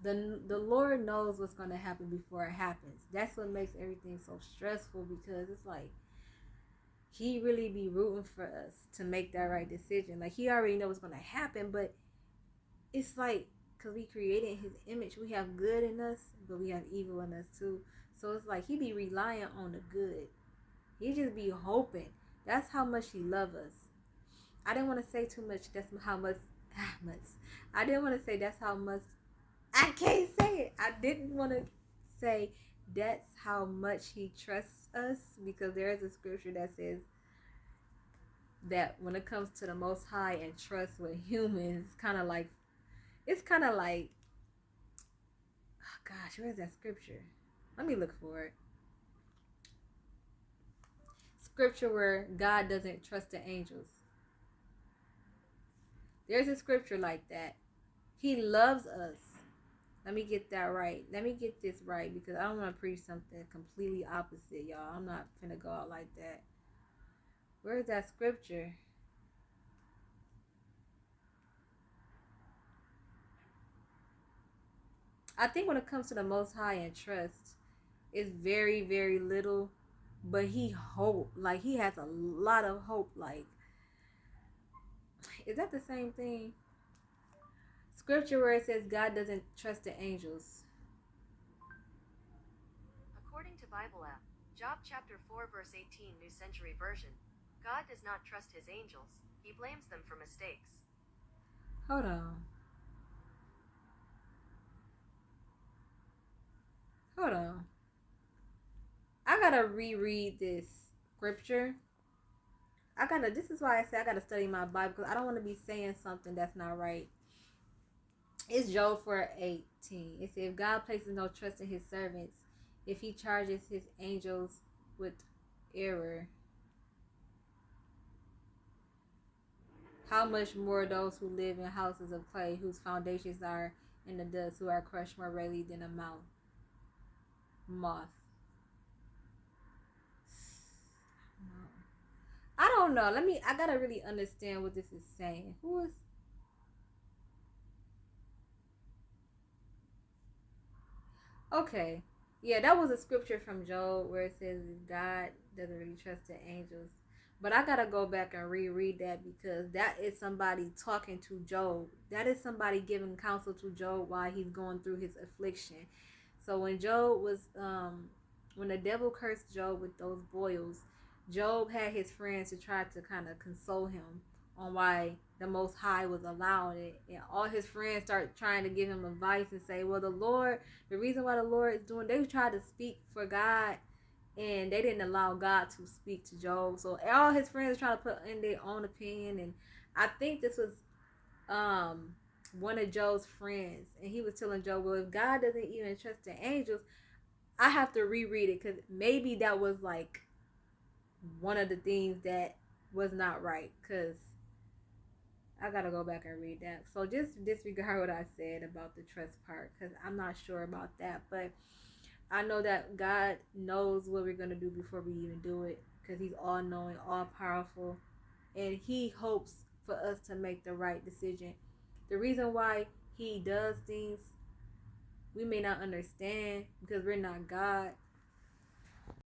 The Lord knows what's going to happen before it happens. That's what makes everything so stressful, because it's like he really be rooting for us to make that right decision. Like he already knows what's going to happen, but it's like, because we created in his image, we have good in us, but we have evil in us too. So it's like he be relying on the good. He just be hoping. That's how much he love us. I didn't want to say too much. That's how much. I didn't want to say that's how much. I can't say it. I didn't want to say that's how much he trusts us, because there is a scripture that says that when it comes to the Most High and trust with humans, it's kind of like, oh gosh, where's that scripture? Let me look for it. Scripture where God doesn't trust the angels. There's a scripture like that. He loves us. Let me get that right. Let me get this right, because I don't want to preach something completely opposite, y'all. I'm not finna go out like that. Where's that scripture? I think when it comes to the Most High and trust, it's very, very little, but he hope. Like, he has a lot of hope. Like, is that the same thing? Scripture where it says God doesn't trust the angels. According to Bible app, Job chapter 4 verse 18 New Century Version, God does not trust his angels, he blames them for mistakes. Hold on. Hold on. I gotta reread this scripture. This is why I say I gotta study my Bible, because I don't want to be saying something that's not right. It's Job 4:18. It says, if God places no trust in his servants, if he charges his angels with error, how much more those who live in houses of clay, whose foundations are in the dust, who are crushed more readily than a moth. I don't know. I gotta really understand what this is saying. Who is. Okay. Yeah, that was a scripture from Job where it says God doesn't really trust the angels. But I gotta go back and reread that, because that is somebody talking to Job. That is somebody giving counsel to Job while he's going through his affliction. So when the devil cursed Job with those boils, Job had his friends to try to kind of console him on why the Most High was allowing it. And all his friends start trying to give him advice and say, well, the reason why the Lord is doing, they tried to speak for God, and they didn't allow God to speak to Job. So all his friends trying to put in their own opinion. And I think this was one of Job's friends, and he was telling Job, well, if God doesn't even trust the angels, I have to reread it, because maybe that was like one of the things that was not right, because I gotta go back and read that. So just disregard what I said about the trust part, because I'm not sure about that. But I know that God knows what we're gonna do before we even do it, because he's all knowing, all powerful, and he hopes for us to make the right decision. The reason why he does things we may not understand, because we're not God,